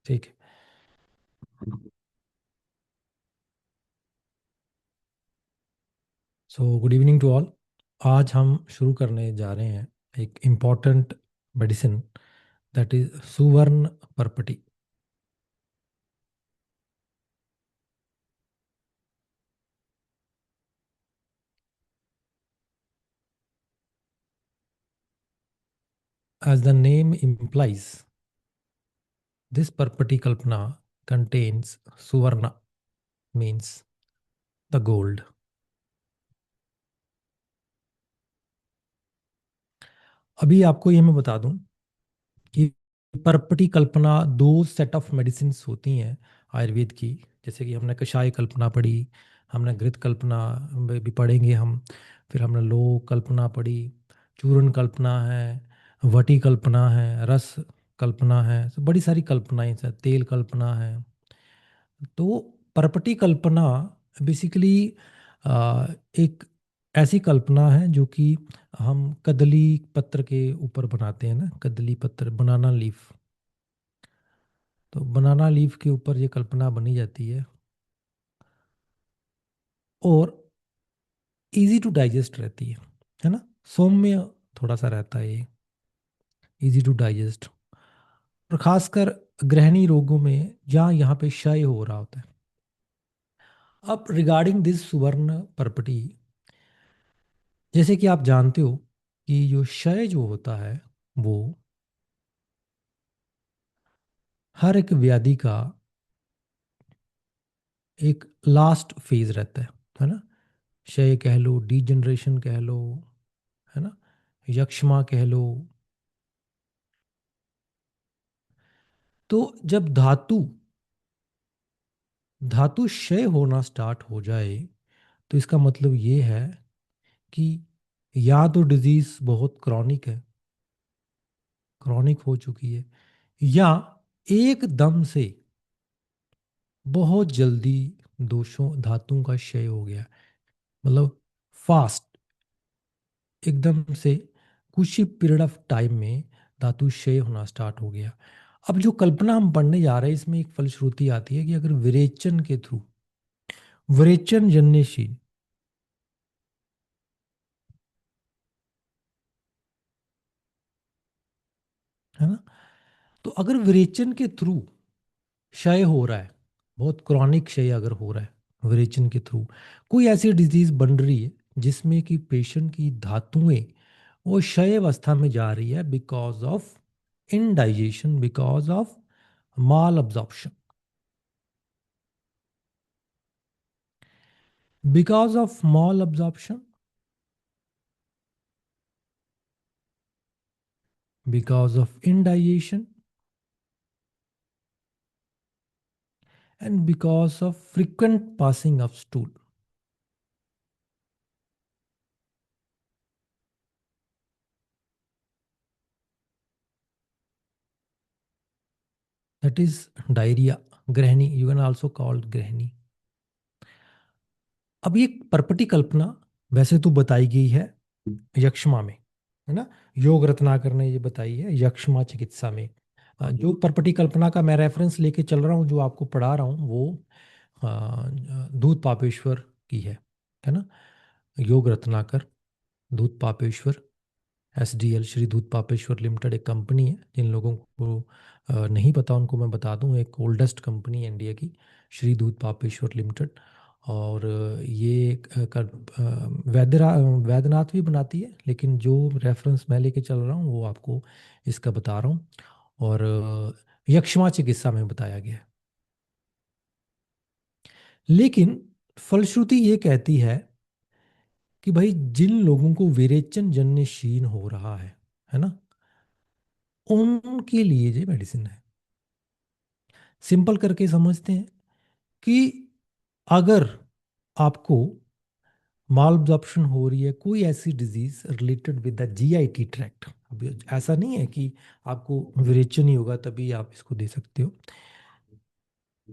ठीक है। So good evening to all. आज हम शुरू करने जा रहे हैं एक important medicine, that is Suvarna Parpati. As the name implies, this Parpati kalpana contains Suvarna, means the gold। अभी आपको ये मैं बता दूं कि पर्पटी कल्पना दो सेट ऑफ मेडिसिन होती हैं आयुर्वेद की। जैसे कि हमने कषाय कल्पना पढ़ी, हमने घृत कल्पना भी पढ़ेंगे हम, फिर हमने लोक कल्पना पढ़ी, चूर्ण कल्पना है, वटी कल्पना है, रस कल्पना है, तो बड़ी सारी कल्पनाएं हैं, तेल कल्पना है। तो पर्पटी कल्पना बेसिकली एक ऐसी कल्पना है जो कि हम कदली पत्र के ऊपर बनाते हैं ना, कदली पत्र, बनाना लीफ। तो बनाना लीफ के ऊपर ये कल्पना बनी जाती है और इजी टू डाइजेस्ट रहती है ना, सौम्य थोड़ा सा रहता है ये, इजी टू डाइजेस्ट। और खासकर गृहिणी रोगों में जहाँ यहाँ पे क्षय हो रहा होता है। अब रिगार्डिंग दिस सुवर्ण पर्पटी, जैसे कि आप जानते हो कि जो क्षय जो होता है वो हर एक व्याधि का एक लास्ट फेज रहता है ना। क्षय कह लो, डीजनरेशन कह लो, है ना, यक्ष्मा कह लो। तो जब धातु धातु क्षय होना स्टार्ट हो जाए, तो इसका मतलब ये है कि या तो डिजीज बहुत क्रॉनिक हो चुकी है, या एकदम से बहुत जल्दी दोषों धातुओं का क्षय हो गया, मतलब फास्ट, एकदम से कुछ ही पीरियड ऑफ टाइम में धातु क्षय होना स्टार्ट हो गया। अब जो कल्पना हम पढ़ने जा रहे हैं, इसमें एक फलश्रुति आती है कि अगर विरेचन के थ्रू, विरेचन जन्यशील, है ना, तो अगर विरेचन के थ्रू क्षय हो रहा है, बहुत क्रॉनिक क्षय अगर हो रहा है विरेचन के थ्रू, कोई ऐसी डिजीज बन रही है जिसमें कि पेशेंट की धातुएं वो क्षय अवस्था में जा रही है, because of indigestion, because of mall absorption, because of mall absorption, because of indigestion, and because of frequent passing of stool, that is diarrhea, ग्रहणी, you can also call ग्रहणी। अब ये पर्पटी कल्पना वैसे तो बताई गई है यक्ष्मा में, है ना, योग रत्नाकर ने ये बताई है यक्ष्मा चिकित्सा में। जो पर्पटी कल्पना का मैं रेफरेंस लेके चल रहा हूँ, जो आपको पढ़ा रहा हूँ, वो दूध पापेश्वर की है ना, योग रत्नाकर, दूध पापेश्वर, एसडीएल, श्री दूध पापेश्वर लिमिटेड एक कंपनी है। जिन लोगों को नहीं पता उनको मैं बता दूं, एक ओल्डेस्ट कंपनी है इंडिया की, श्री दूध पापेश्वर लिमिटेड। और ये वैद्यनाथ भी बनाती है, लेकिन जो रेफरेंस मैं लेके चल रहा हूँ वो आपको इसका बता रहा हूँ। और यक्ष्मा चिकित्सा में बताया गया है। लेकिन फलश्रुति ये कहती है कि भाई जिन लोगों को विरेचन जन्य क्षीण हो रहा है ना, उनके लिए ये मेडिसिन है। सिंपल करके समझते हैं कि अगर आपको माल अब्जॉर्प्शन हो रही है, कोई ऐसी disease related with the GIT tract, अभी ऐसा नहीं है कि आपको विरेचन ही होगा तभी आप इसको दे सकते हो।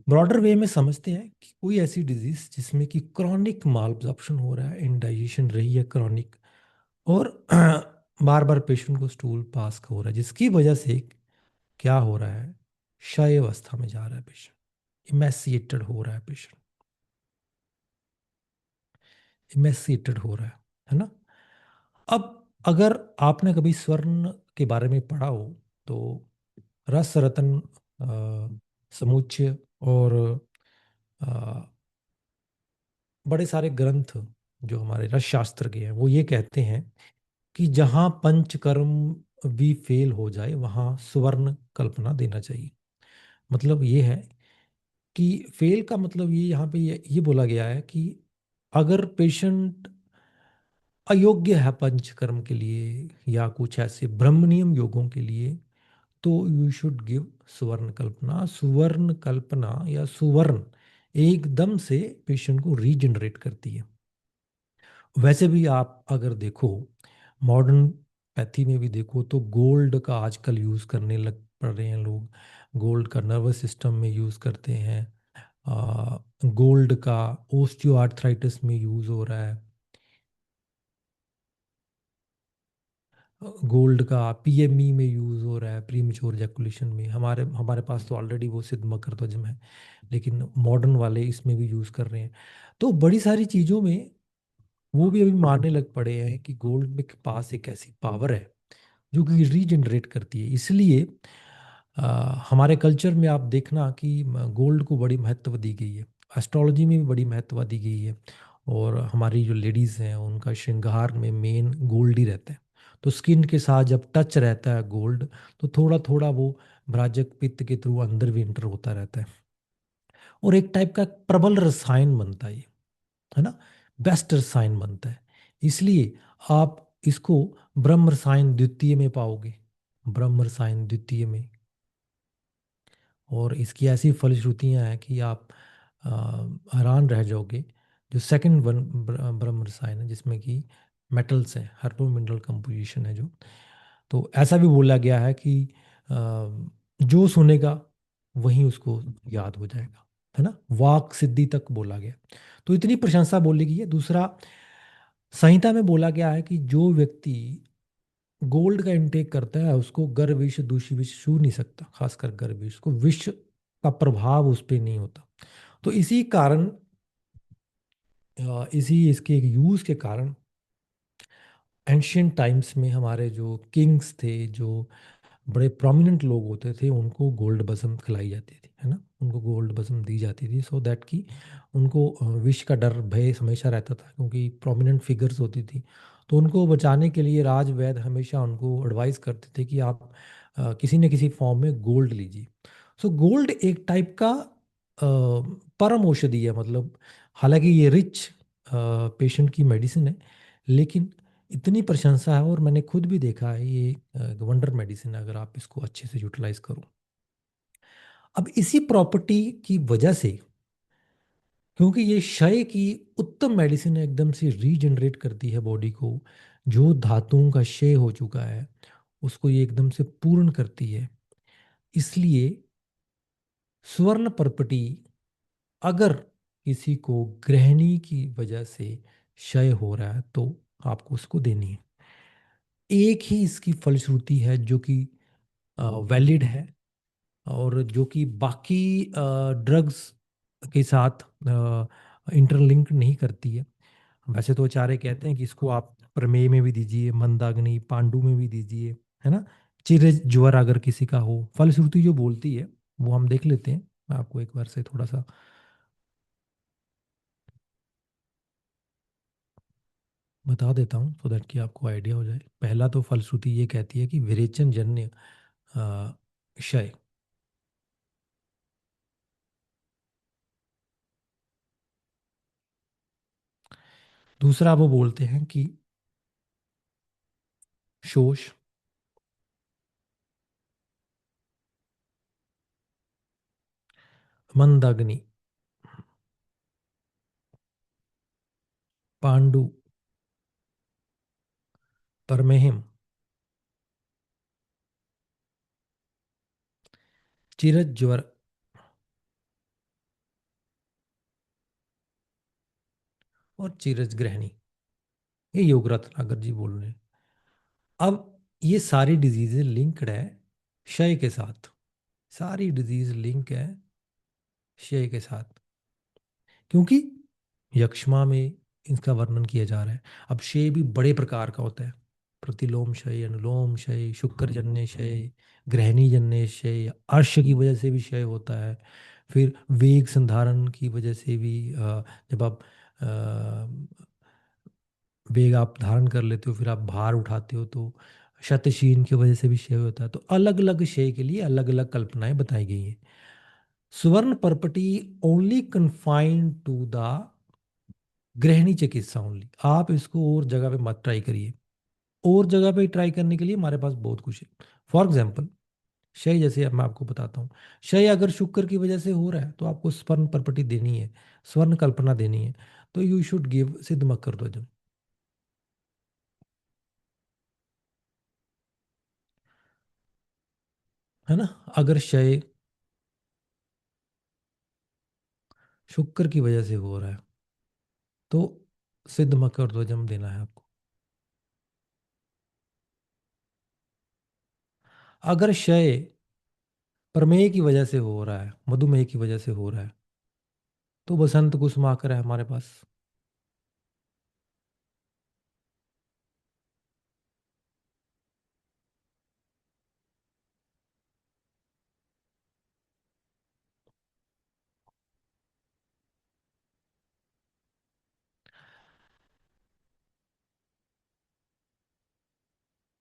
ब्रॉडर वे में समझते हैं कि कोई ऐसी डिजीज जिसमें कि क्रॉनिक माल अब्जॉर्प्शन हो रहा है, इंडाइजेशन रही है क्रॉनिक, और बार बार पेशेंट को स्टूल पास हो रहा है, जिसकी वजह से क्या हो रहा है, क्षय अवस्था में जा रहा है पेशेंट, इमेसिएटेड हो रहा है पेशेंट, इमेसिएटेड हो रहा है ना। अब अगर आपने कभी स्वर्ण के बारे में पढ़ा हो तो रस रतन समुच्चय और अ, बड़े सारे ग्रंथ जो हमारे रस शास्त्र के हैं वो ये कहते हैं कि जहाँ पंचकर्म भी फेल हो जाए वहाँ स्वर्ण कल्पना देना चाहिए। मतलब ये है कि फेल का मतलब ये यहाँ पे ये बोला गया है कि अगर पेशेंट अयोग्य है पंचकर्म के लिए या कुछ ऐसे ब्रह्मनियम योगों के लिए, तो यू शुड गिव सुवर्ण कल्पना। सुवर्ण कल्पना या सुवर्ण एकदम से पेशेंट को रीजनरेट करती है। वैसे भी आप अगर देखो मॉडर्न पैथी में भी देखो तो गोल्ड का आजकल यूज करने लग पड़ रहे हैं लोग। गोल्ड का नर्वस सिस्टम में यूज करते हैं, गोल्ड का ओस्टियोआर्थराइटिस में यूज हो रहा है, गोल्ड का पीएमई में यूज हो रहा है, प्रीमेच्योर एजैकुलेशन में। हमारे हमारे पास तो ऑलरेडी वो सिद्ध मकरध्वज है, लेकिन मॉडर्न वाले इसमें भी यूज कर रहे हैं। तो बड़ी सारी चीजों में वो भी अभी मानने लग पड़े हैं कि गोल्ड में के पास एक ऐसी पावर है जो कि रीजनरेट करती है। इसलिए हमारे कल्चर में आप देखना कि गोल्ड को बड़ी महत्व दी गई है, एस्ट्रोलॉजी में भी बड़ी महत्व दी गई है। और हमारी जो लेडीज हैं उनका श्रृंगार में मेन गोल्ड ही रहता है। तो स्किन के साथ जब टच रहता है गोल्ड, तो थोड़ा थोड़ा वो भ्राजक पित्त के थ्रू अंदर भी इंटर होता रहता है और एक टाइप का प्रबल रसायन बनता है ये, है ना, बेस्ट रसायन बनता है। इसलिए आप इसको ब्रह्म रसायन द्वितीय में पाओगे, ब्रह्म रसायन द्वितीय में। और इसकी ऐसी फलश्रुतियाँ हैं कि आप अ, हैरान रह जाओगे। जो सेकंड वन ब्रह्म रसायन है जिसमें कि मेटल्स हैं, हर्बो मिनरल कंपोजिशन है जो, तो ऐसा भी बोला गया है कि अ, जो सुनेगा वही उसको याद हो जाएगा, है ना, वाक सिद्धि तक बोला गया। तो इतनी प्रशंसा बोली गई है। दूसरा, संहिता में बोला गया है कि जो व्यक्ति गोल्ड का इंटेक करता है उसको गर्भ विष दूषि विष छू नहीं सकता, खासकर गर्भ विष को, विष का प्रभाव उस पर नहीं होता। तो इसी कारण इसी इसके एक यूज के कारण एंशियंट टाइम्स में हमारे जो किंग्स थे, जो बड़े प्रोमिनेंट लोग होते थे, उनको गोल्ड बसम खिलाई जाती थी, है ना, उनको गोल्ड बसम दी जाती थी, सो दैट कि उनको विष का डर भय हमेशा रहता था, क्योंकि प्रोमिनेंट फिगर्स होती थी। तो उनको बचाने के लिए राजवैद्य हमेशा उनको एडवाइस करते थे कि आप किसी न किसी फॉर्म में गोल्ड लीजिए। सो गोल्ड एक टाइप का परम औषधि है। मतलब हालांकि ये रिच पेशेंट की मेडिसिन है, लेकिन इतनी प्रशंसा है और मैंने खुद भी देखा है ये वंडर मेडिसिन है अगर आप इसको अच्छे से यूटिलाइज करो। अब इसी प्रॉपर्टी की वजह से, क्योंकि ये क्षय की उत्तम मेडिसिन है, एकदम से रीजनरेट करती है बॉडी को, जो धातुओं का क्षय हो चुका है उसको ये एकदम से पूर्ण करती है। इसलिए स्वर्ण पर्पटी अगर किसी को गृहिणी की वजह से क्षय हो रहा है तो आपको उसको देनी है। एक ही इसकी फलश्रुति है जो कि वैलिड है और जो कि बाकी ड्रग्स के साथ इंटरलिंक नहीं करती है। वैसे तो आचार्य कहते हैं कि इसको आप प्रमेय में भी दीजिए, मंदाग्नि पांडु में भी दीजिए, है ना, चिर ज्वर अगर किसी का हो। फलश्रुति जो बोलती है वो हम देख लेते हैं। मैं आपको एक बार से थोड़ा सा बता देता हूँ सो दैट कि आपको आइडिया हो जाए। पहला तो फलश्रुति ये कहती है कि विरेचन जन्य क्षय। दूसरा वो बोलते हैं कि शोष, मंदाग्नि, पांडु, परमेहम, चिरज ज्वर और चिरज ग्रहणी। ये योग रत्नाकर जी बोल रहे हैं। अब ये सारी डिजीजेज लिंक्ड है क्षय के साथ। सारी डिजीज लिंक है क्षय के साथ, क्योंकि यक्ष्मा में इसका वर्णन किया जा रहा है। अब क्षय भी बड़े प्रकार का होता है, प्रतिलोम क्षय, अनुलोम क्षय, शुक्रजन्य क्षय, ग्रहणीजन्य क्षय, अर्श की वजह से भी क्षय होता है। फिर वेग संधारण की वजह से भी जब आप अ, वेग आप धारण कर लेते हो, फिर आप भार उठाते हो, तो शतशीन की वजह से भी क्षय होता है। तो अलग अलग क्षय के लिए अलग अलग कल्पनाएं बताई गई हैं। सुवर्ण पर्पटी ओनली कन्फाइंड टू द गृहिणी चिकित्सा ओनली। आप इसको और जगह पे मत ट्राई करिए। और जगह पे ट्राई करने के लिए हमारे पास बहुत कुछ है। फॉर एग्जाम्पल क्षय, जैसे अब मैं आपको बताता हूँ, क्षय अगर शुक्र की वजह से हो रहा है तो आपको स्वर्ण पर्पटी देनी है, स्वर्ण कल्पना देनी है। तो यू शुड गिव सिद्ध मकर ध्वजम, है ना। अगर क्षय शुक्र की वजह से हो रहा है तो सिद्ध मकर ध्वजम देना है आपको। अगर क्षय प्रमेय की वजह से हो रहा है, मधुमेह की वजह से हो रहा है, तो बसंत कुसुमाकर है हमारे पास।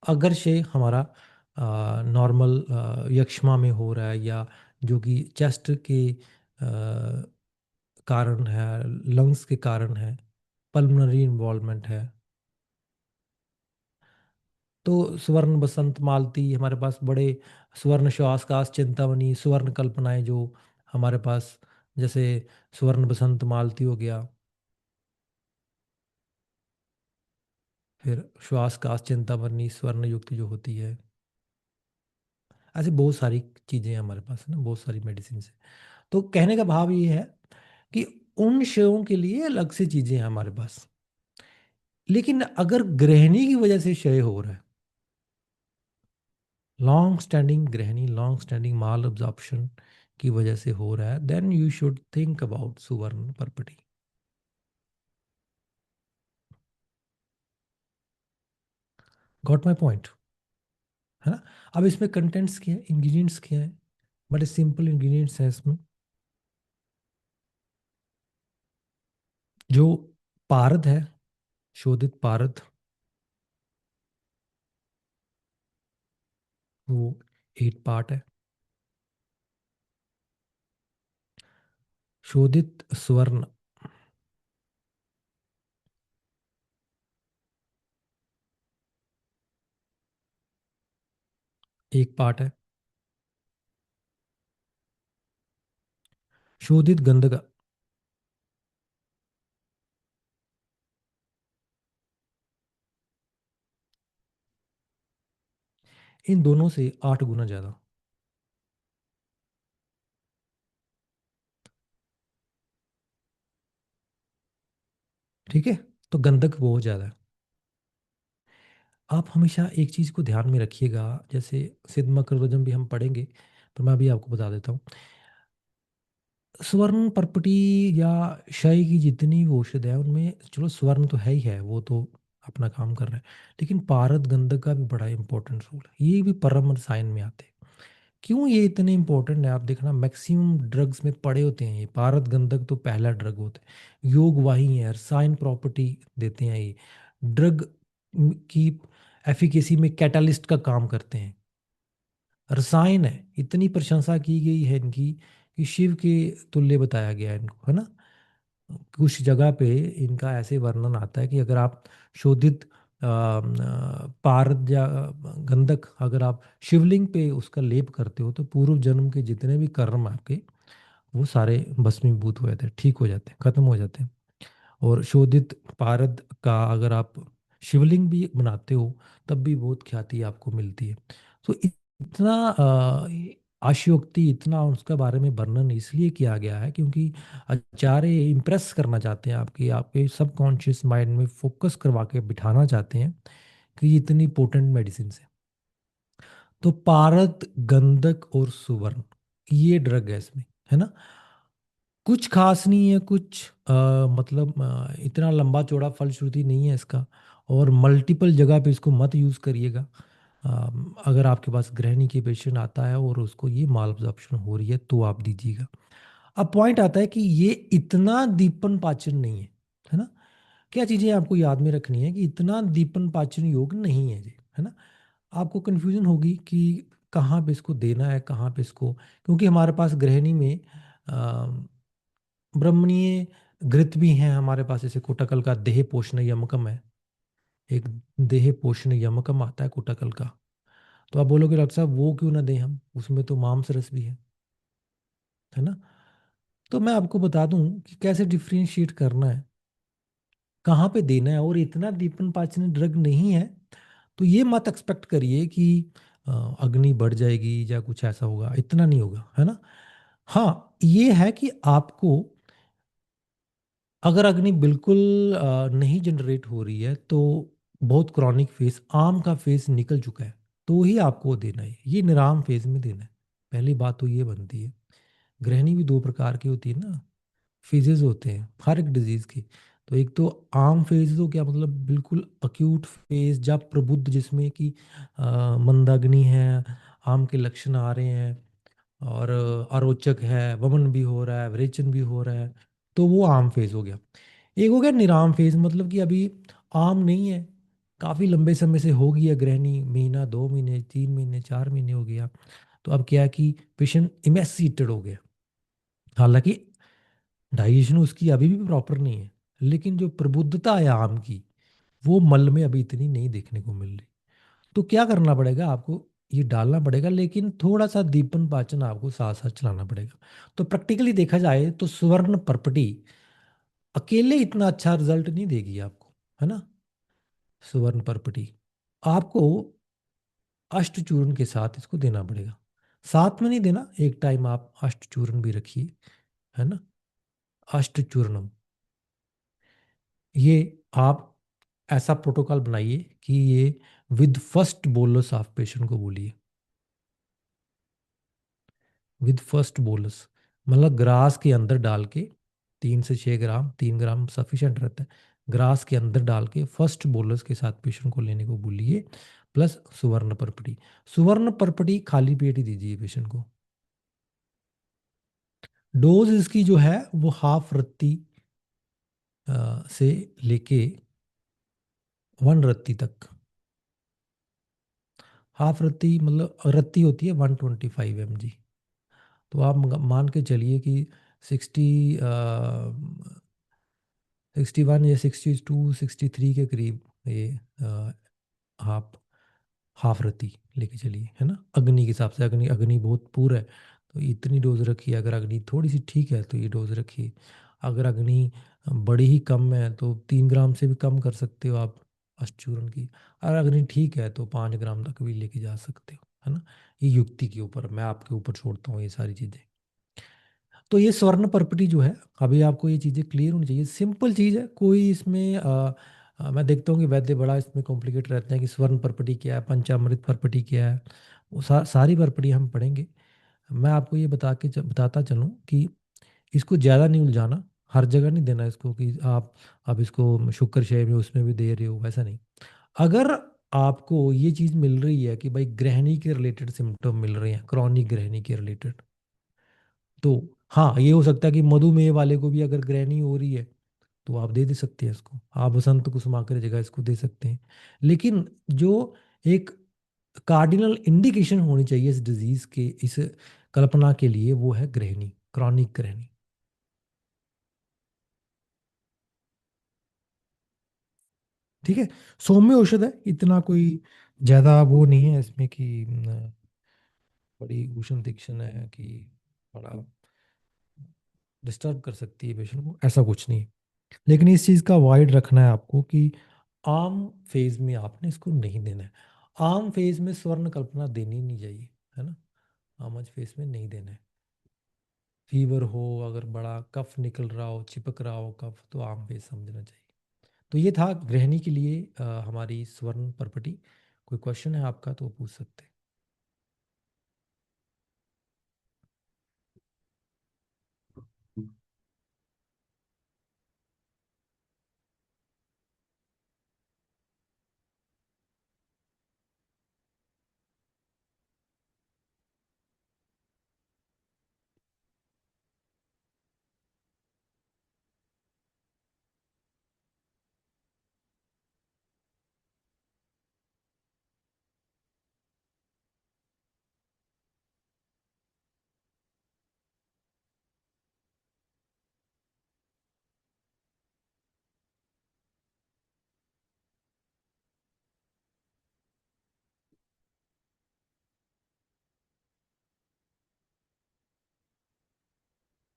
अगर से हमारा नॉर्मल यक्ष्मा में हो रहा है, या जो कि चेस्ट के कारण है, लंग्स के कारण है, पल्मोनरी इन्वॉल्वमेंट है, तो स्वर्ण बसंत मालती हमारे पास बड़े, स्वर्ण श्वास काश चिंतामणि, स्वर्ण कल्पनाएं जो हमारे पास, जैसे स्वर्ण बसंत मालती हो गया, फिर श्वास काश चिंतामणि स्वर्ण युक्त जो होती है। ऐसे बहुत सारी चीज़ें हैं हमारे पास, है ना, बहुत सारी मेडिसिन है। तो कहने का भाव ये है कि उन क्षयों के लिए अलग से चीजें हैं हमारे पास। लेकिन अगर गृहिणी की वजह से क्षय हो रहा है, लॉन्ग स्टैंडिंग गृहिणी, लॉन्ग स्टैंडिंग माल अब्जॉर्प्शन की वजह से हो रहा है, then you should think about सुवर्ण पर्पटी। गॉट माई पॉइंट, है ना। अब इसमें कंटेंट्स क्या है, इंग्रेडिएंट्स क्या है, बड़े सिंपल इंग्रेडिएंट्स हैं इसमें। जो पारद है, शोधित पारद, वो 8 पार्ट है। शोधित स्वर्ण 1 पार्ट है। शोधित गंधक, इन दोनों से 8 गुना ज्यादा। ठीक है, तो गंधक बहुत ज्यादा है। आप हमेशा एक चीज को ध्यान में रखिएगा, जैसे सिद्ध मकरध्वजम भी हम पढ़ेंगे, पर मैं अभी आपको बता देता हूँ। स्वर्ण पर्पटी या क्षय की जितनी भी औषध है उनमें, चलो स्वर्ण तो है ही है, वो तो अपना काम कर रहा है, लेकिन पारद गंधक का भी बड़ा इंपॉर्टेंट रोल है। ये भी परम रसायन में आते हैं। क्यों ये इतने इंपॉर्टेंट है, आप देखना मैक्सिमम ड्रग्स में पड़े होते हैं। ये पारद गंधक तो पहला ड्रग होता है, योग वाही है, रसायन प्रॉपर्टी देते हैं ये, ड्रग की एफिकेसी में कैटालिस्ट का काम करते हैं, रसायन है। इतनी प्रशंसा की गई है इनकी कि शिव के तुल्य बताया गया है इनको, है ना। कुछ जगह पे इनका ऐसे वर्णन आता है कि अगर आप शोधित पारद या गंधक अगर आप शिवलिंग पे उसका लेप करते हो, तो पूर्व जन्म के जितने भी कर्म आपके, वो सारे भस्मीभूत हो जाते हैं, ठीक हो जाते हैं, खत्म हो जाते हैं। और शोधित पारद का अगर आप शिवलिंग भी बनाते हो, तब भी बहुत ख्याति आपको मिलती है। तो इतना आशयोक्ति, इतना उसके बारे में वर्णन इसलिए किया गया है क्योंकि आचार्य इम्प्रेस करना चाहते हैं आपकी, आपके सबकॉन्शियस माइंड में फोकस करवा के बिठाना चाहते हैं कि ये इतनी पोटेंट मेडिसिन है। तो पारद, गंधक और सुवर्ण, ये ड्रग है इसमें, है ना। कुछ खास नहीं है, कुछ मतलब इतना लंबा चौड़ा फलश्रुति नहीं है इसका। और मल्टीपल जगह पे इसको मत यूज़ करिएगा। अगर आपके पास गृहिणी के पेशेंट आता है और उसको ये माल अब्जॉर्प्शन हो रही है तो आप दीजिएगा। अब पॉइंट आता है कि ये इतना दीपन पाचन नहीं है ना। क्या चीज़ें आपको याद में रखनी है कि इतना दीपन पाचन योग नहीं है जी, है ना। आपको कन्फ्यूजन होगी कि कहाँ पे इसको देना है, कहाँ पे इसको, क्योंकि हमारे पास गृहिणी में ब्रह्मणीय घृत भी हैं हमारे पास। जैसे कोटाकल का देह पोषण यमकम है, एक देह पोषण यमकम आता है कोटाकल का। तो आप बोलोगे डॉक्टर साहब वो क्यों ना दें हम, उसमें तो मांस रस भी है ना। तो मैं आपको बता दूं कि कैसे डिफ्रेंशिएट करना है, कहाँ पे देना है। और इतना दीपन पाचन ड्रग नहीं है तो ये मत एक्सपेक्ट करिए कि अग्नि बढ़ जाएगी या कुछ ऐसा होगा, इतना नहीं होगा, है ना। हाँ ये है कि आपको अगर अग्नि बिल्कुल नहीं जनरेट हो रही है तो बहुत क्रॉनिक फेज, आम का फेज निकल चुका है, तो ही आपको देना है, ये निराम फेज में देना है। पहली बात तो ये बनती है। गृहिणी भी दो प्रकार की होती है ना, फेजेस होते हैं हर एक डिजीज की। तो एक तो आम फेज, तो क्या मतलब बिल्कुल अक्यूट फेज जब प्रबुद्ध, जिसमें कि मंदाग्नि है, आम के लक्षण आ रहे हैं और अरोचक है, वमन भी हो रहा है, विरेचन भी हो रहा है, तो वो आम फेज हो गया। एक हो गया निराम फेज, मतलब कि अभी आम नहीं है, काफी लंबे समय से हो गया गृहिणी, महीना 2 महीने 3 महीने 4 महीने हो गया। तो अब क्या है कि पेशेंट इमेसिएटेड हो गया, हालांकि डाइजेशन उसकी अभी भी प्रॉपर नहीं है, लेकिन जो प्रबुद्धता है आम की, वो मल में अभी इतनी नहीं देखने को मिल रही। तो क्या करना पड़ेगा आपको, ये डालना पड़ेगा, लेकिन थोड़ा सा दीपन पाचन आपको साथ साथ चलाना पड़ेगा। तो प्रैक्टिकली देखा जाए तो सुवर्ण पर्पटी अकेले इतना अच्छा रिजल्ट नहीं देगी आपको, है ना। सुवर्ण पर्पटी आपको अष्टचूर्ण के साथ इसको देना पड़ेगा। साथ में नहीं देना, एक टाइम आप अष्टचूर्ण भी रखिए, है ना। अष्टचूर्णम, ये आप ऐसा प्रोटोकॉल बनाइए कि ये with first bolus of patient को बोलिए। विद फर्स्ट बोलस मतलब ग्रास के अंदर डाल के, 3 से 6 ग्राम, 3 ग्राम सफिशिएंट रहता है। ग्रास के अंदर डाल के फर्स्ट बोलस के साथ पेशेंट को लेने को बोलिए, प्लस सुवर्ण परपटी। सुवर्ण परपटी खाली पेट ही दीजिए पेशेंट को। डोज इसकी जो है वो हाफ रत्ती से लेके 1 रत्ती तक। हाफ रत्ती मतलब रत्ती होती है 125 mg। तो आप मान के चलिए कि 61 या 62 63 के करीब ये हाफ हाफ रत्ती लेके चलिए, है ना। अग्नि के हिसाब से, अग्नि अग्नि बहुत पूरा है तो इतनी डोज रखिए। अगर अग्नि थोड़ी सी ठीक है तो ये डोज रखिए। अगर अग्नि बड़ी ही कम है तो 3 ग्राम से भी कम कर सकते हो आप अष्टचूर्ण की। अगर अग्नि ठीक है तो 5 ग्राम तक भी लेके जा सकते हो, है ना। ये युक्ति के ऊपर, मैं आपके ऊपर छोड़ता हूँ ये सारी चीज़ें। तो ये स्वर्ण पर्पटी जो है, अभी आपको ये चीज़ें क्लियर होनी चाहिए। सिंपल चीज़ है, कोई इसमें मैं देखता हूँ कि वैद्य बड़ा इसमें कॉम्प्लिकेट रहते हैं कि स्वर्ण पर्पटी क्या है, पंचामृत पर्पटी क्या है। वो सारी पर्पटी हम पढ़ेंगे। मैं आपको ये बताता चलूँ कि इसको ज़्यादा नहीं उलझाना, हर जगह नहीं देना इसको कि आप अब इसको शुक्र शय में उसमें भी दे रहे हो, वैसा नहीं। अगर आपको ये चीज़ मिल रही है कि भाई गृहिणी के रिलेटेड सिम्टम मिल रहे हैं, क्रॉनिक गृहिणी के रिलेटेड, तो हाँ ये हो सकता है कि मधुमेह वाले को भी अगर ग्रहणी हो रही है तो आप दे सकते हैं इसको, आप बसंत कुसुमाकर जगह इसको दे सकते हैं। लेकिन जो एक कार्डिनल इंडिकेशन होनी चाहिए इस डिजीज के, इस कल्पना के लिए, वो है गृहिणी, क्रॉनिक गृहिणी। ठीक है। सौम्य औषध है, इतना कोई ज्यादा वो नहीं है इसमें कि बड़ी उष्ण तीक्ष्ण है कि बड़ा डिस्टर्ब कर सकती है पेशेंट को, ऐसा कुछ नहीं। लेकिन इस चीज़ का अवॉइड रखना है आपको कि आम फेज में आपने इसको नहीं देना है। आम फेज में स्वर्ण कल्पना देनी नहीं चाहिए, है ना। आमज फेज में नहीं देना है। फीवर हो, अगर बड़ा कफ निकल रहा हो, चिपक रहा हो कफ, तो आम फेज समझना चाहिए। तो ये था गृहिणी के लिए हमारी स्वर्ण परपटी। कोई क्वेश्चन है आपका तो पूछ सकते हैं।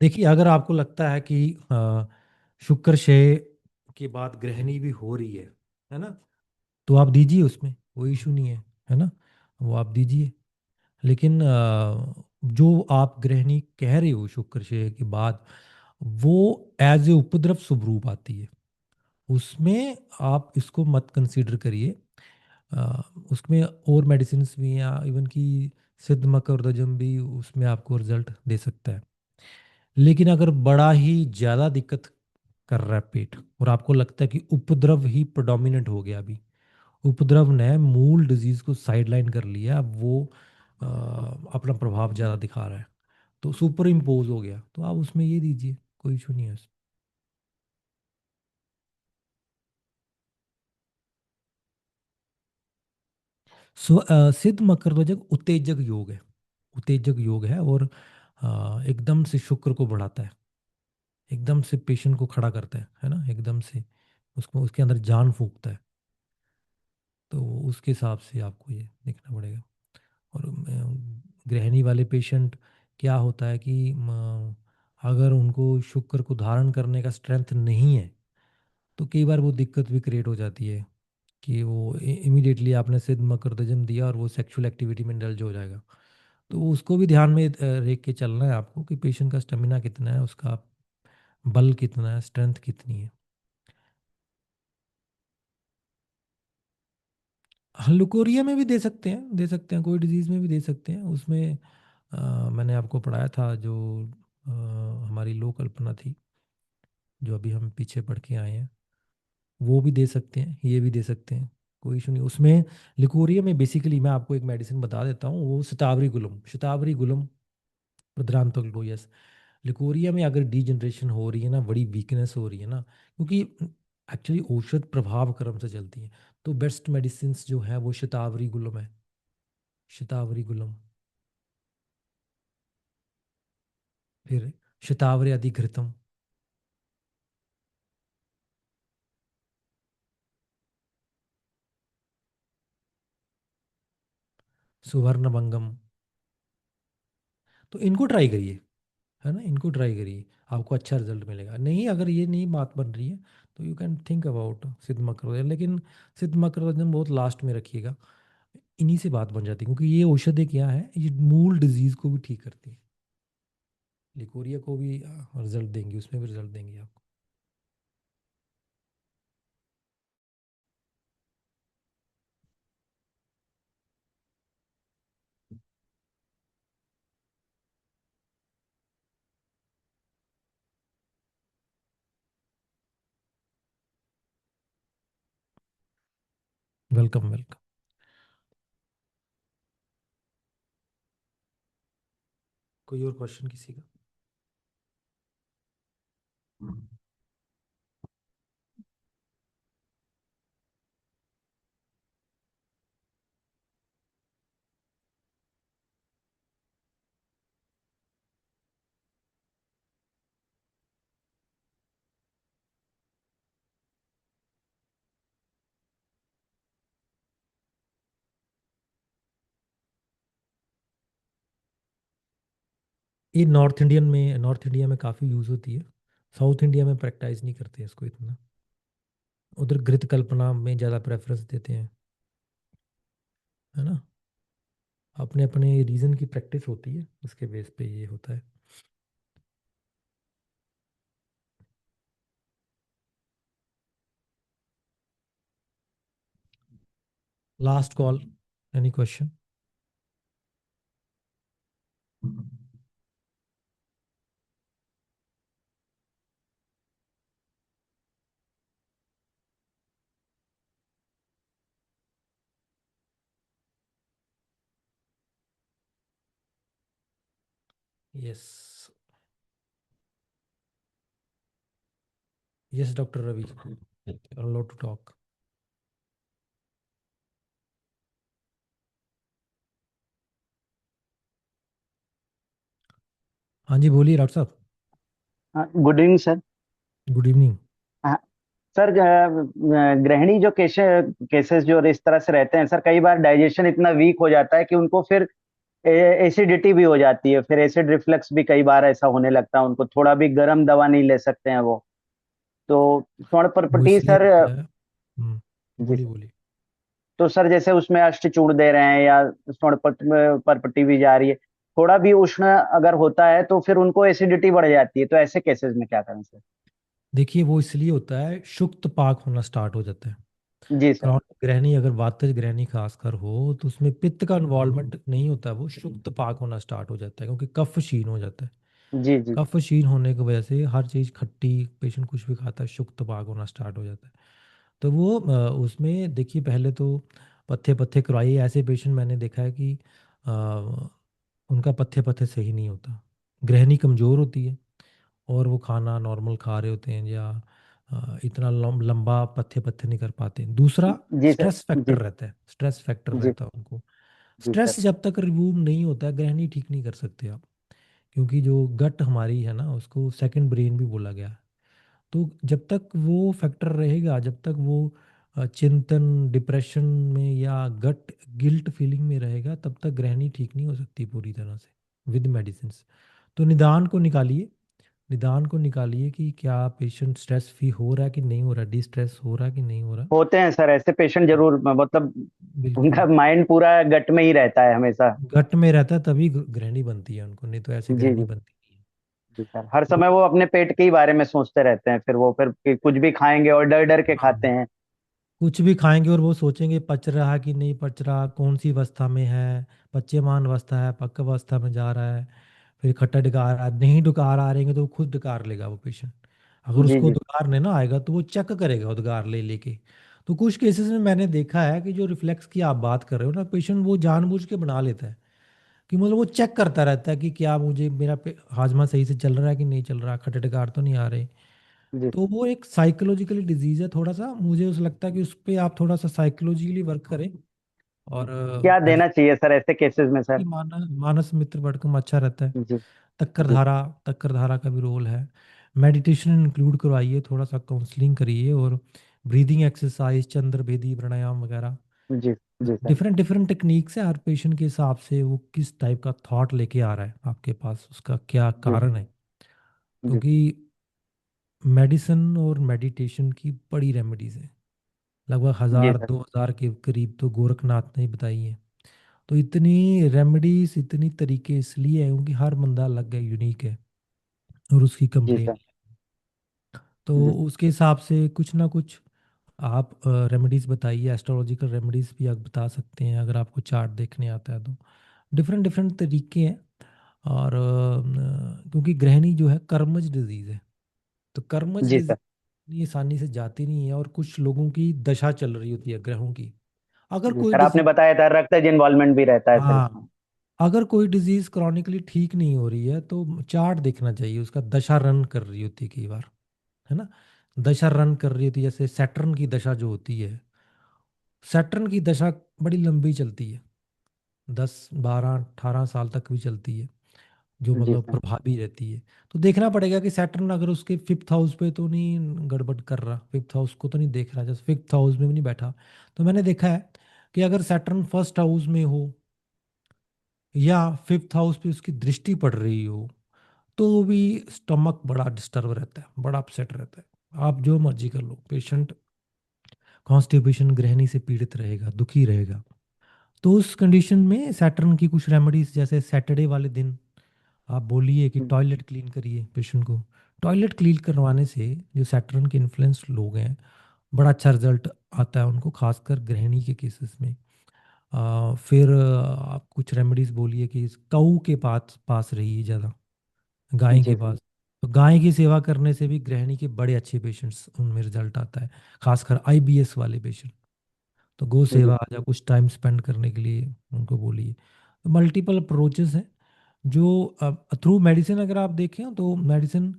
देखिए, अगर आपको लगता है कि शुक्र शय के बाद ग्रहणी भी हो रही है ना, तो आप दीजिए, उसमें कोई इशू नहीं है ना, वो आप दीजिए। लेकिन जो आप गृहिणी कह रहे हो शुक्र शय के बाद, वो एज ए उपद्रव शुभ रूप आती है, उसमें आप इसको मत कंसीडर करिए। उसमें और मेडिसिन भी हैं, इवन कि सिद्ध मकरदजम भी उसमें आपको रिजल्ट दे सकता है। लेकिन अगर बड़ा ही ज़्यादा दिक्कत कर रहा है पेट, और आपको लगता है कि उपद्रव ही प्रोडोमिनेंट हो गया, अभी उपद्रव ने मूल डिजीज को साइडलाइन कर लिया, अब वो अपना प्रभाव ज़्यादा दिखा रहा है, तो सुपर इम्पोज हो गया, तो आप उसमें ये दीजिए, कोई इशू नहीं है उसमें। सो सिद्ध मकरध्वज उत्तेजक योग है, उत्तेजक योग है, और एकदम से शुक्र को बढ़ाता है, एकदम से पेशेंट को खड़ा करता है ना, एकदम से उसको उसके अंदर जान फूंकता है। तो उसके हिसाब से आपको ये देखना पड़ेगा। और गृहिणी वाले पेशेंट, क्या होता है कि अगर उनको शुक्र को धारण करने का स्ट्रेंथ नहीं है, तो कई बार वो दिक्कत भी क्रिएट हो जाती है कि वो इमीडिएटली आपने सिद्ध मकरदजम दिया और वो सेक्सुअल एक्टिविटी में इंडल्ज हो जाएगा। तो उसको भी ध्यान में रख के चलना है आपको कि पेशेंट का स्टेमिना कितना है, उसका बल कितना है, स्ट्रेंथ कितनी है। हाँ, लुकोरिया में भी दे सकते हैं, दे सकते हैं, कोई डिजीज़ में भी दे सकते हैं उसमें। मैंने आपको पढ़ाया था जो अ, हमारी लोक कल्पना थी, जो अभी हम पीछे पढ़ के आए हैं, वो भी दे सकते हैं, ये भी दे सकते हैं, कोई इशू नहीं उसमें। लिकोरिया में बेसिकली मैं आपको एक मेडिसिन बता देता हूँ, वो शतावरी गुलम प्रद्रांतक, यस। लिकोरिया में अगर डीजनरेशन हो रही है ना, बड़ी वीकनेस हो रही है ना, क्योंकि एक्चुअली औषध प्रभाव क्रम से चलती है, तो बेस्ट मेडिसिन जो है वो शतावरी गुलम है, शतावरी गुलम। फिर शतावरी अधिघृतम, सुवर्णभंगम। तो इनको ट्राई करिए, है ना, इनको ट्राई करिए, आपको अच्छा रिजल्ट मिलेगा। नहीं, अगर ये नहीं बात बन रही है, तो यू कैन थिंक अबाउट सिद्ध मकरवजन, लेकिन सिद्ध मकरवजन बहुत लास्ट में रखिएगा, इन्हीं से बात बन जाती है, क्योंकि ये औषधि क्या है, ये मूल डिजीज को भी ठीक करती है, लिकोरिया को भी रिजल्ट देंगी, उसमें भी रिजल्ट देंगी आपको। Welcome welcome. कोई और क्वेश्चन किसी का? ये नॉर्थ इंडिया में काफ़ी यूज़ होती है, साउथ इंडिया में प्रैक्टिस नहीं करते इसको इतना, उधर घृत कल्पना में ज़्यादा प्रेफरेंस देते हैं, है ना। अपने अपने रीजन की प्रैक्टिस होती है, उसके बेस पे ये होता है। Last call, any question? Yes, yes doctor Ravi, allowed to talk. हाँ जी, बोलिए डॉक्टर साहब। हाँ, good evening sir. Good evening. हाँ, सर गृहिणी जो केसेस जो इस तरह से रहते हैं सर, कई बार डाइजेशन इतना वीक हो जाता है कि उनको फिर एसिडिटी भी हो जाती है, फिर एसिड रिफ्लक्स भी कई बार ऐसा होने लगता है उनको, थोड़ा भी गर्म दवा नहीं ले सकते हैं वो। तो स्वर्ण वो पर्पटी इसलिए सर। होता है। जी बोलिए सर। बोलिए। तो सर जैसे उसमें अष्टचूड़ दे रहे हैं या स्वर्ण पर्पटी भी जा रही है, थोड़ा भी उष्ण अगर होता है तो फिर उनको एसिडिटी बढ़ जाती है, तो ऐसे केसेस में क्या करें सर? देखिए वो इसलिए होता है, शुक्त पाक होना स्टार्ट हो जाता है। जी सर। क्रॉनिक ग्रहणी, अगर वातज ग्रहणी खासकर हो, तो उसमें पित्त का इन्वॉल्वमेंट नहीं होता, वो शुक्त पाक होना स्टार्ट हो जाता है, क्योंकि कफ क्षीण हो जाता है। जी जी। कफ क्षीण होने की वजह से हर चीज़ खट्टी, पेशेंट कुछ भी खाता है, शुक्त पाक होना स्टार्ट हो जाता है। तो वो उसमें देखिए पहले तो पत्थे पत्थे करवाइए। ऐसे पेशेंट मैंने देखा है कि अ, उनका पत्थे पत्थे सही नहीं होता, ग्रहणी कमज़ोर होती है और वो खाना नॉर्मल खा रहे होते हैं, या इतना लंबा पत्थे पत्थे नहीं कर पाते। दूसरा, जी सर। Stress factor G. रहता है, स्ट्रेस फैक्टर जी। रहता है उनको। जी सर। स्ट्रेस जब तक रिमूव नहीं होता है, ग्रहणी ठीक नहीं कर सकते आप। क्योंकि जो गट हमारी है ना, उसको सेकंड ब्रेन भी बोला गया है। तो जब तक वो फैक्टर रहेगा, जब तक वो चिंतन, डिप्रेशन में या गट गिल्ट फीलिंग में रहेगा, तब तक ग्रहणी ठीक नहीं हो सकती पूरी तरह से विद मेडिसिन। तो निदान को निकालिए, निदान को निकालिए कि क्या पेशेंट स्ट्रेस फ्री हो रहा है कि नहीं हो रहा, डिस्ट्रेस हो रहा है कि नहीं हो रहा। होते हैं सर ऐसे पेशेंट जरूर, मतलब बिल्कुल। उनका माइंड पूरा गट में ही रहता है हमेशा। गट में रहता है तभी ग्रहणी बनती है उनको, नहीं तो ऐसे जी ग्रहणी जी। बनती नहीं है। जी सर, हर तो समय वो अपने पेट के ही बारे में सोचते रहते हैं, फिर वो फिर कि कुछ भी खाएंगे और डर डर के खाते हाँ, हैं। कुछ भी खाएंगे और वो सोचेंगे पच रहा कि नहीं पच रहा, कौन सी अवस्था में है, पच्यमान अवस्था है, पक्व अवस्था में जा रहा है। फिर खट्टा डकार नहीं डकार आ रहे हैं तो वो खुद डकार लेगा वो पेशेंट। अगर जी उसको जी। उद्गार नहीं ना आएगा तो वो चेक करेगा उद्गार ले लेके। तो कुछ केसेस में मैंने देखा है कि जो रिफ्लेक्स की आप बात कर रहे हो ना, पेशेंट वो जानबूझ के बना लेता है, कि मतलब वो चेक करता रहता है कि क्या मुझे मेरा हाजमा सही से चल रहा है कि नहीं चल रहा, खट्टे डकार तो नहीं आ रहे। जी तो वो एक साइकोलॉजिकली डिजीज है थोड़ा सा, मुझे उस लगता है कि उस पे आप थोड़ा सा साइकोलॉजिकली वर्क करें। और क्या देना मेडिसिन चाहिए सर ऐसे केसेस में सर? की मानस मित्र बड़कम अच्छा रहता है। जी। तक्कर जी। धारा, तक्कर धारा का भी रोल है। मेडिटेशन इंक्लूड करवाइए, थोड़ा सा काउंसलिंग करिए, और ब्रीदिंग एक्सरसाइज, चंद्र भेदी प्राणायाम वगैरह। जी। जी सर। डिफरेंट डिफरेंट टेक्निक्स है, हर पेशेंट के हिसाब से वो किस टाइप का थॉट लेके आ रहा है आपके पास, उसका क्या जी। कारण है। जी। क्योंकि मेडिसिन और मेडिटेशन की बड़ी रेमेडीज है, लगभग जी हजार सर। 2000 के करीब तो गोरखनाथ ने बताई है। तो इतनी रेमेडीज, इतनी तरीके इसलिए हैं क्योंकि हर बंदा अलग है, यूनिक है, और उसकी जी कंप्लेन। सर। तो जी। उसके हिसाब से कुछ ना कुछ आप रेमेडीज बताइए। एस्ट्रोलॉजिकल रेमेडीज भी आप बता सकते हैं अगर आपको चार्ट देखने आता है तो। डिफरेंट डिफरेंट तरीके हैं। और क्योंकि ग्रहणी जो है कर्मज डिजीज है, तो कर्मज जी डिजीज सर। इतनी आसानी से जाती नहीं है, और कुछ लोगों की दशा चल रही होती है ग्रहों की। अगर जी कोई सर, आपने डिजीज, बताया था रक्तज इन्वॉल्वमेंट भी रहता है सर इसमें। हाँ, अगर कोई डिजीज क्रॉनिकली ठीक नहीं हो रही है तो चार्ट देखना चाहिए, उसका दशा रन कर रही होती है कई बार, है ना। दशा रन कर रही होती है, जैसे सैटर्न की दशा जो होती है, सैटर्न की दशा बड़ी लंबी चलती है, 10 12 18 साल तक भी चलती है, जो जी मतलब सर। प्रभावी रहती है। तो देखना पड़ेगा कि सैटर्न अगर उसके फिफ्थ हाउस पे तो नहीं गड़बड़ कर रहा, फिफ्थ हाउस को तो नहीं देख रहा, जैसे फिफ्थ हाउस में भी नहीं बैठा। तो मैंने देखा है कि अगर सैटर्न फर्स्ट हाउस में हो या फिफ्थ हाउस पे उसकी दृष्टि पड़ रही हो, तो भी स्टमक बड़ा डिस्टर्ब रहता है, बड़ा अपसेट रहता है। आप जो मर्जी कर लो, पेशेंट कॉन्स्टिपेशन ग्रहणी से पीड़ित रहेगा, दुखी रहेगा। तो उस कंडीशन में सैटर्न की कुछ रेमेडीज, जैसे सैटरडे वाले दिन आप बोलिए कि हम्म। टॉयलेट क्लीन करिए पेशेंट को। टॉयलेट क्लीन करवाने से जो सैटर्न के इन्फ्लुएंस लोग हैं, बड़ा अच्छा रिजल्ट आता है उनको, खासकर गृहिणी के केसेस में। फिर आप कुछ रेमेडीज बोलिए कि काऊ के पास पास रहिए ज़्यादा, गाय के जी सर। पास। तो गाय की सेवा करने से भी गृहिणी के बड़े अच्छे पेशेंट्स उनमें रिजल्ट आता है, खासकर आईबीएस वाले पेशेंट। तो गौ जी। सेवा या कुछ टाइम स्पेंड करने के लिए उनको बोलिए। तो मल्टीपल अप्रोचेस हैं जो थ्रू मेडिसिन अगर आप देखें तो मेडिसिन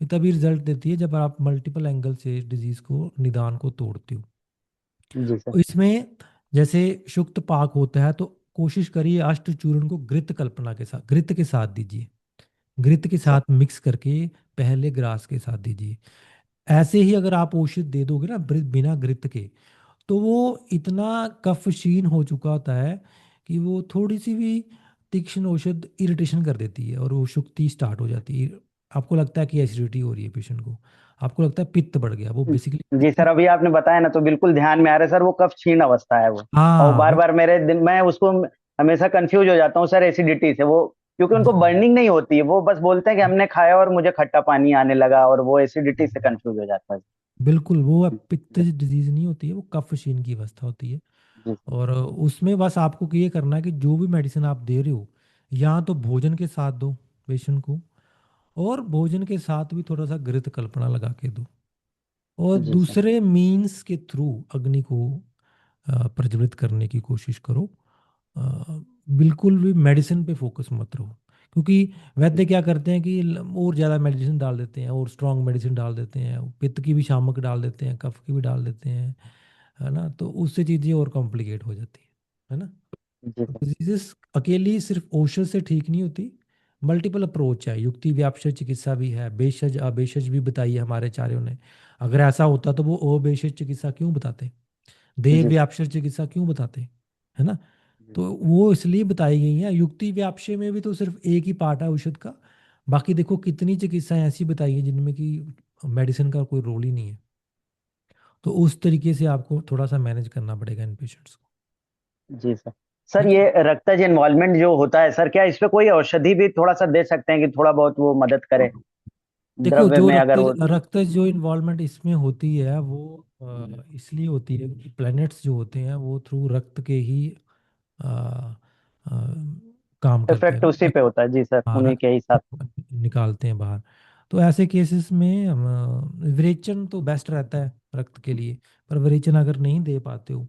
तभी रिजल्ट देती है जब आप मल्टीपल एंगल से डिजीज को, निदान को तोड़ते हो। जी सर। तो इसमें जैसे शुक्त पाक होता है, तो कोशिश करिए अष्ट चूर्ण को घृत कल्पना के साथ, घृत के साथ दीजिए, घृत के सर। साथ मिक्स करके पहले ग्रास के साथ दीजिए। ऐसे ही अगर आप औषध दे दोगे ना बिना घृत के, तो वो इतना कफशीन हो चुका होता है कि वो थोड़ी सी भी तीक्ष्ण औषध इरिटेशन कर देती है और वो शुक्ति स्टार्ट हो जाती है। आपको लगता है कि एसिडिटी हो रही है पेशेंट को, आपको लगता है पित्त बढ़ गया, वो बेसिकली जी पित्त। सर, अभी आपने बताया ना तो बिल्कुल ध्यान में आ रहा है सर, वो कफ छीन अवस्था है वो। और हाँ बार वो बार मेरे दिन मैं उसको हमेशा कंफ्यूज हो जाता हूँ सर एसिडिटी से, वो क्योंकि उनको जी, बर्निंग नहीं होती है, वो बस बोलते हैं कि हमने खाया और मुझे खट्टा पानी आने लगा, और वो एसिडिटी से कंफ्यूज हो जाता है। बिल्कुल वो अब पित्त जी डिजीज नहीं होती है, वो कफशीन की अवस्था होती है। जी सर। और उसमें बस आपको ये करना है कि जो भी मेडिसिन आप दे रहे हो, या तो भोजन के साथ दो पेशेंट को, और भोजन के साथ भी थोड़ा सा घृत कल्पना लगा के दो, और जी सर। दूसरे मीन्स के थ्रू अग्नि को प्रज्वलित करने की कोशिश करो। अ, बिल्कुल भी मेडिसिन पे फोकस मत रहो, क्योंकि वैद्य क्या करते हैं कि और ज़्यादा मेडिसिन डाल देते हैं, और स्ट्रॉन्ग मेडिसिन डाल देते हैं, पित्त की भी शामक डाल देते हैं, कफ की भी डाल देते हैं, है ना, तो उससे चीज़ें और कॉम्प्लिकेट हो जाती है ना। जी सर। डिजीजेस अकेली सिर्फ औषध से ठीक नहीं होती, मल्टीपल अप्रोच है, युक्ति व्यापक चिकित्सा भी है, भेषज अभेषज भी बताई है हमारे आचार्यों ने। अगर ऐसा होता तो वो अभेषज चिकित्सा क्यों बताते, देह जी सर। व्यापक चिकित्सा क्यों बताते, है ना। जी तो वो इसलिए बताई गई है, युक्ति व्यापक में भी तो सिर्फ एक ही पार्ट है औषध का। बाकी देखो कितनी चिकित्साएं ऐसी बताई हैं जिनमें कि मेडिसिन का कोई रोल ही नहीं है। तो उस तरीके से आपको थोड़ा सा मैनेज करना पड़ेगा इन पेशेंट्स को। जी सर। सर ठीक है। ये रक्तज इन्वॉल्वमेंट जो होता है सर, क्या इस पे कोई औषधि भी थोड़ा सा दे सकते हैं कि थोड़ा बहुत वो मदद करे, देखो द्रव्य जो में अगर रक्त हो? रक्त जो इन्वॉल्वमेंट इसमें होती है वो इसलिए होती है कि प्लैनेट्स जो होते हैं वो थ्रू रक्त के ही अ, अ, काम करते इफेक्ट उसी हैं। पे होता है जी सर, हाँ, उन्हीं रक्त के हिसाब से। निकालते हैं बाहर। तो ऐसे केसेस में हम विरेचन तो बेस्ट रहता है रक्त के लिए। पर विरेचन अगर नहीं दे पाते हो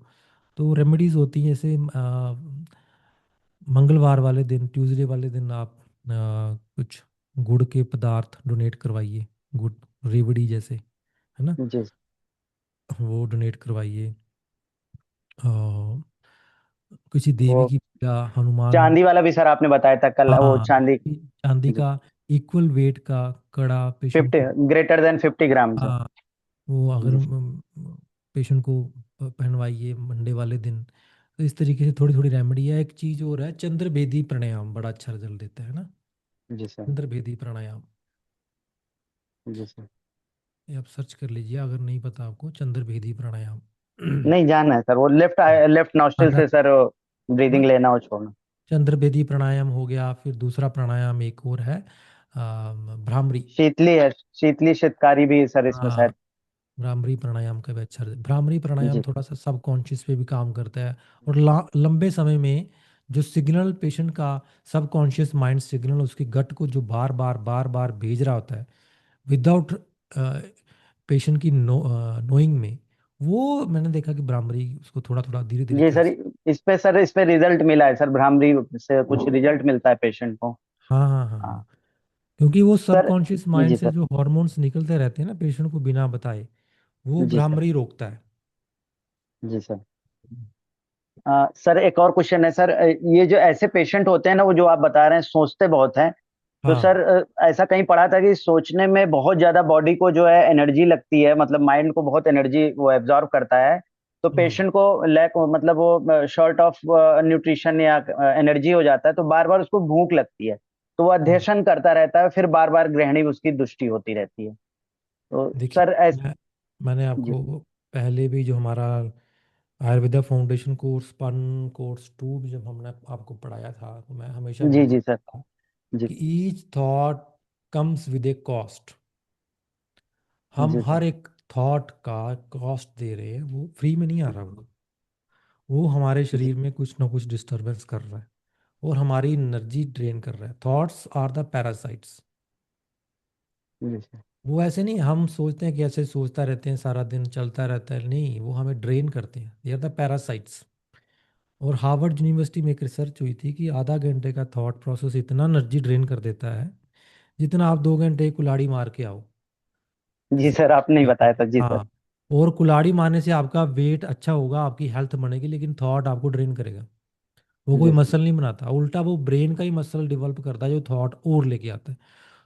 तो रेमेडीज होती हैं, जैसे मंगलवार वाले दिन, ट्यूसडे वाले दिन आप कुछ गुड़ के पदार्थ डोनेट करवाइए, गुड़ रेवड़ी जैसे, है ना, जी। वो डोनेट करवाइए। अ, किसी वो देवी की पूजा, हनुमान। चांदी वाला भी सर आपने बताया था कल, वो हाँ, चांदी। चांदी जी। का इक्वल वेट का कड़ा पेशेंट 50, को। Greater than 50 grams. हाँ, वो अगर जी। पेशेंट को पहनवाइए मंडे वाले दिन। तो इस तरीके से थोड़ी थोड़ी रेमेडी है। एक चीज और है, चंद्र भेदी प्राणायाम बड़ा अच्छा रिजल्ट देता है ना। जी सर। चंद्र भेदी प्राणायाम, जी सर। ये आप सर्च कर लीजिए अगर नहीं पता आपको, चंद्र भेदी प्राणायाम। नहीं जाना है सर, वो लेफ्ट नॉस्ट्रिल से रक्त, सर ब्रीदिंग हाँ, लेना और छोड़ना। चंद्र भेदी प्राणायाम हो गया। फिर दूसरा प्राणायाम एक और है, भ्रामरी। शीतली है, शीतली शीतकारी भी है सर इसमें हाँ, शायद। भ्रामरी प्राणायाम का भी अच्छा भ्रामरी प्राणायाम जी। थोड़ा सा सबकॉन्शियस पे भी काम करता है। और लंबे समय में जो सिग्नल पेशेंट का सबकॉन्शियस माइंड सिग्नल उसके गट को जो बार बार बार बार भेज रहा होता है विदाउट पेशेंट की नोइंग में, वो मैंने देखा कि भ्रामरी उसको थोड़ा थोड़ा धीरे धीरे जी कर सर, सकता इस पे रिजल्ट मिला है सर, भ्रामरी से कुछ रिजल्ट मिलता है पेशेंट को। है। हाँ हाँ हाँ हाँ हाँ। क्योंकि वो सर। सबकॉन्शियस माइंड जी से सर। जो हॉर्मोन्स निकलते रहते हैं ना पेशेंट को बिना बताए, वो जी सर। भ्रामरी रोकता है। जी सर। सर एक और क्वेश्चन है सर, ये जो ऐसे पेशेंट होते हैं ना, वो जो आप बता रहे हैं सोचते बहुत हैं, तो हाँ। सर ऐसा कहीं पढ़ा था कि सोचने में बहुत ज्यादा बॉडी को जो है एनर्जी लगती है, मतलब माइंड को बहुत एनर्जी वो एब्जॉर्ब करता है, तो हम्म पेशेंट को लैक मतलब वो शॉर्ट ऑफ न्यूट्रिशन या एनर्जी हो जाता है, तो बार बार उसको भूख लगती है, तो वो हम्म। अध्यशन करता रहता है, फिर बार बार ग्रहणी उसकी दुष्टि होती रहती है। तो देखिए, सर मैंने जी। आपको पहले भी जो हमारा आयुर्वेदा फाउंडेशन कोर्स 1 कोर्स 2 भी जब हमने आपको पढ़ाया था, तो मैं हमेशा जी मेंशन जी सर। करता हूँ जी। कि each thought comes with A cost. हम जी सर। हर एक थॉट का कॉस्ट दे रहे हैं, वो फ्री में नहीं आ रहा। वो हमारे जी। शरीर में कुछ ना कुछ डिस्टरबेंस कर रहा है और हमारी एनर्जी ड्रेन कर रहा है। Thoughts are the parasites. जी सर। वो ऐसे नहीं, हम सोचते हैं कि ऐसे सोचता रहते हैं सारा दिन चलता रहता है, नहीं, वो हमें ड्रेन करते हैं, दे आर द पैरासाइट्स। और हार्वर्ड यूनिवर्सिटी में एक रिसर्च हुई थी कि आधा घंटे का थॉट प्रोसेस इतना एनर्जी ड्रेन कर देता है जितना आप 2 घंटे कुल्हाड़ी मार के आओ। जी जैसे सर, आपने ही कहते बताया हैं, था जी सर। हाँ। और कुल्हाड़ी मारने से आपका वेट अच्छा होगा, आपकी हेल्थ बनेगी, लेकिन थॉट आपको ड्रेन करेगा। वो कोई जी सर। मसल नहीं बनाता, उल्टा वो ब्रेन का ही मसल डेवलप करता है जो थॉट और लेके आता है।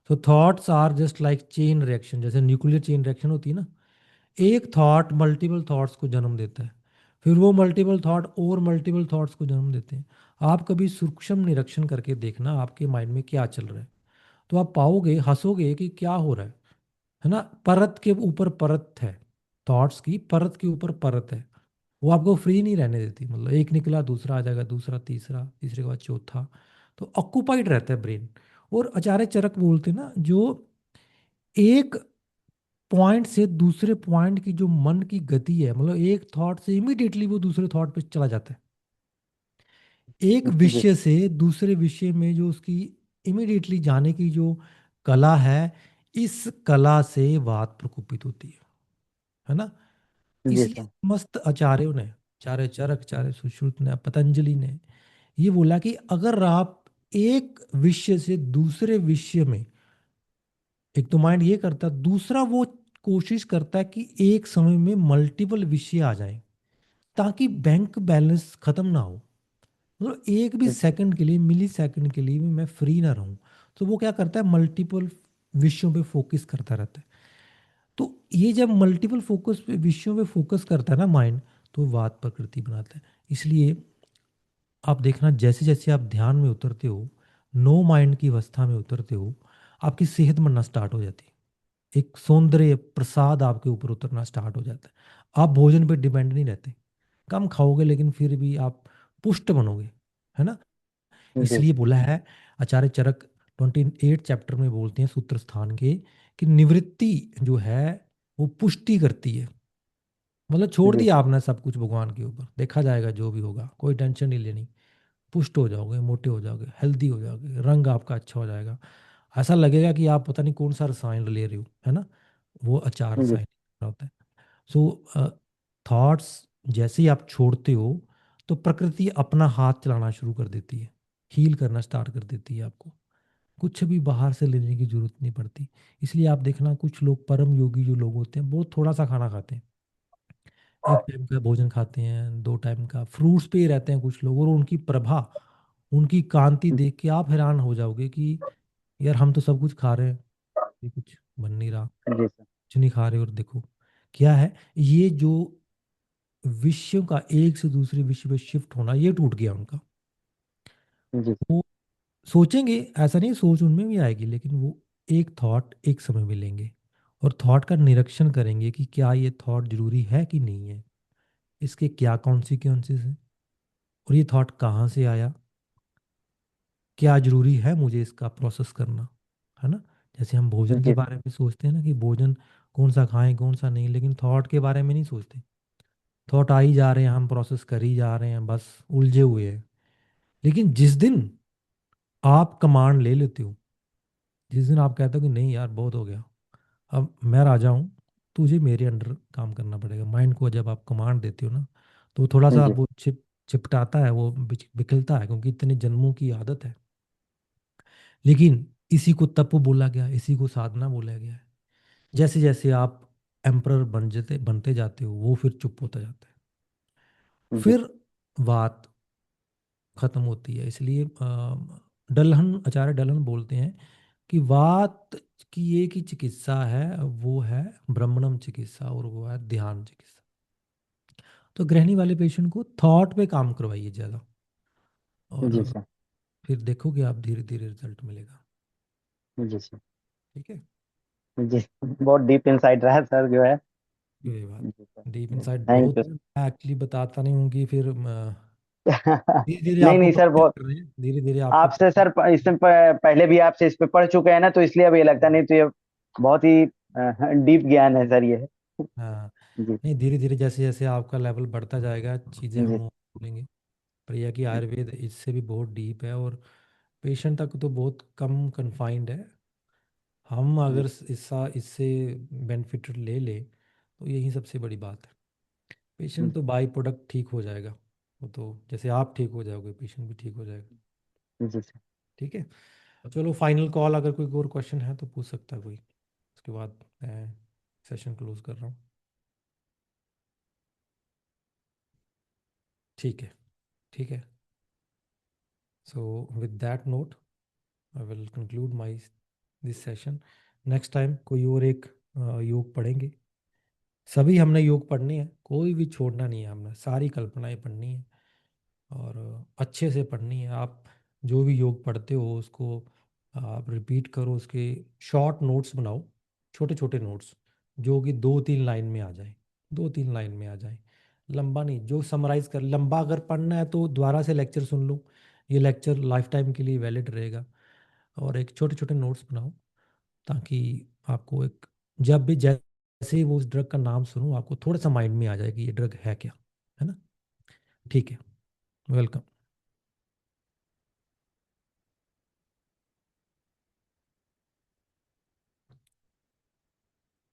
तो thoughts are just like chain reaction, जैसे न्यूक्लियर चेन रिएक्शन होती है ना। एक थॉट मल्टीपल थॉट्स को जन्म देता है। फिर वो मल्टीपल थॉट और मल्टीपल थॉट्स को जन्म देते हैं। आप कभी सूक्ष्म निरीक्षण करके देखना आपके माइंड में क्या चल रहा है, तो आप पाओगे, हंसोगे कि क्या हो रहा है ना। परत के ऊपर परत है, थॉट्स की परत के ऊपर परत है। वो आपको फ्री नहीं रहने देती, मतलब एक निकला दूसरा आ जाएगा, दूसरा तीसरा, तीसरे के बाद चौथा। तो ऑक्यूपाइड रहता है ब्रेन। और आचार्य चरक बोलते हैं ना, जो एक पॉइंट से दूसरे पॉइंट की जो मन की गति है, मतलब एक थॉट से इमीडिएटली वो दूसरे थॉट पे चला जाता है। एक जी विषय से दूसरे विषय में जो उसकी इमीडिएटली जाने की जो कला है, इस कला से बात प्रकोपित होती है ना। जी इसलिए सर। मस्त आचार्यों ने, आचार्य चरक, आचार्य सुश्रुत ने, पतंजलि ने ये बोला कि अगर आप एक विषय से दूसरे विषय में, एक तो माइंड ये करता है, दूसरा वो कोशिश करता है कि एक समय में मल्टीपल विषय आ जाए, ताकि बैंक बैलेंस खत्म ना हो, मतलब एक भी जी सेकंड के लिए, मिली सेकंड के लिए भी मैं फ्री ना रहूं। तो वो क्या करता है, मल्टीपल विषयों पे फोकस करता रहता है। तो ये जब मल्टीपल फोकस पे, विषयों पे फोकस करता है ना माइंड, तो वात प्रकृति बनाता है। इसलिए आप देखना, जैसे जैसे आप ध्यान में उतरते हो, नो माइंड की अवस्था में उतरते हो, आपकी सेहत बनना स्टार्ट हो जाती है। एक सौंदर्य प्रसाद आपके ऊपर उतरना स्टार्ट हो जाता है। आप भोजन पे डिपेंड नहीं रहते, कम खाओगे लेकिन फिर भी आप पुष्ट बनोगे, है ना। जी इसलिए बोला है आचार्य चरक 28 चैप्टर में बोलते हैं सूत्र स्थान के, कि निवृत्ति जो है वो पुष्टि करती है। मतलब छोड़ जी दिया सर। आपने सब कुछ भगवान के ऊपर, देखा जाएगा जो भी होगा, कोई टेंशन नहीं लेनी। पुष्ट हो जाओगे, मोटे हो जाओगे, हेल्दी हो जाओगे, रंग आपका अच्छा हो जाएगा। ऐसा लगेगा कि आप पता नहीं कौन सा रसायन ले रहे हो, है ना। वो अचार जी रसायन होता है। सो थॉट्स जैसे ही आप छोड़ते हो, तो प्रकृति अपना हाथ चलाना शुरू कर देती है, हील करना स्टार्ट कर देती है आपको। कुछ भी बाहर से लेने की जरूरत नहीं पड़ती। इसलिए आप देखना, कुछ लोग परम योगी जो लोग होते हैं, बहुत थोड़ा सा खाना खाते हैं, एक टाइम का भोजन खाते हैं, 2 टाइम का, फ्रूट्स पे ही रहते हैं कुछ लोग, और उनकी प्रभा, उनकी कांति देख के आप हैरान हो जाओगे कि यार हम तो सब कुछ खा रहे हैं, ये कुछ बन नहीं रहा, जी सर। कुछ नहीं खा रहे, और देखो क्या है। ये जो विषयों का एक से दूसरे विषय पे शिफ्ट होना, ये टूट गया उनका। जी वो सोचेंगे, ऐसा नहीं सोच उनमें भी आएगी, लेकिन वो एक थॉट एक समय में लेंगे, और थॉट का निरीक्षण करेंगे कि क्या ये थॉट जरूरी है कि नहीं है, इसके क्या कॉन्सिक्वेंसेस हैं, और ये थॉट कहाँ से आया, क्या जरूरी है मुझे इसका प्रोसेस करना, है ना। जैसे हम भोजन के जी बारे में सोचते हैं ना, कि भोजन कौन सा खाएं कौन सा नहीं, लेकिन थॉट के बारे में नहीं सोचते। थॉट आ ही जा रहे हैं, हम प्रोसेस कर ही जा रहे हैं, बस उलझे हुए हैं। लेकिन जिस दिन आप कमांड ले लेते हो, जिस दिन आप कहते हो कि नहीं यार बहुत हो गया, अब मैं राजा हूँ, तुझे मेरे अंडर काम करना पड़ेगा, माइंड को जब आप कमांड देते हो ना, तो थोड़ा सा जी वो चिपटाता है, वो बिखलता है, क्योंकि इतने जन्मों की आदत है। लेकिन इसी को तप बोला गया, इसी को साधना बोला गया है। जैसे जैसे आप एम्परर बनते जाते हो, वो फिर चुप होता जाता है, जी फिर बात खत्म होती है। इसलिए डलहन, आचार्य डलहन बोलते हैं कि वात की एक ही चिकित्सा है, वो है ब्रह्मणम चिकित्सा, और वो है ध्यान चिकित्सा। तो गृहिणी वाले पेशेंट को थॉट पे काम करवाइए ज़्यादा, और जी सर। फिर देखोगे आप, धीरे धीरे रिजल्ट मिलेगा। जी सर। ठीक है। जी बहुत डीप इंसाइट रहा है सर जो है। ये बात जी सर। डीप इनसाइट थैंक बहुत यू। है, मैं एक्चुअली बताता नहीं हूँ कि फिर धीरे धीरे नहीं आपको नहीं सर, प्रैक्टिस बहुत कर रहे हैं, धीरे धीरे आपको आपसे सर इससे पहले भी आपसे इस पे पढ़ चुके हैं ना, तो इसलिए अब ये लगता नहीं, तो ये बहुत ही डीप ज्ञान है सर ये। हाँ। जी नहीं, धीरे धीरे जैसे जैसे आपका लेवल बढ़ता जाएगा, चीज़ें जी। हम बोलेंगे। पर यह कि आयुर्वेद इससे भी बहुत डीप है, और पेशेंट तक तो बहुत कम कन्फाइंड है। हम जी अगर इससे बेनिफिट ले ले, तो यही सबसे बड़ी बात है। पेशेंट तो बाई प्रोडक्ट ठीक हो जाएगा, वो तो जैसे आप ठीक हो जाओगे, पेशेंट भी ठीक हो जाएगा। जी सर। ठीक है। चलो फाइनल कॉल, अगर कोई और क्वेश्चन है तो पूछ सकता है कोई, उसके बाद मैं सेशन क्लोज कर रहा हूँ। ठीक है। ठीक है। So with that note, I will conclude my this session. Next time कोई और एक योग पढ़ेंगे, सभी हमने योग पढ़नी है, कोई भी छोड़ना नहीं है, हमने सारी कल्पनाएं पढ़नी है और अच्छे से पढ़नी है। आप जो भी योग पढ़ते हो उसको आप रिपीट करो, उसके शॉर्ट नोट्स बनाओ, छोटे छोटे नोट्स, जो कि 2-3 लाइन में आ जाए, 2-3 लाइन में आ जाए, लंबा नहीं। जो समराइज कर, लंबा अगर पढ़ना है तो दोबारा से लेक्चर सुन लो, ये लेक्चर लाइफ टाइम के लिए वैलिड रहेगा। और एक छोटे छोटे नोट्स बनाओ, ताकि आपको एक, जब भी जैसे ही वो उस ड्रग का नाम सुनो आपको थोड़ा सा माइंड में आ जाए कि ये ड्रग है क्या, है ना। ठीक है, वेलकम।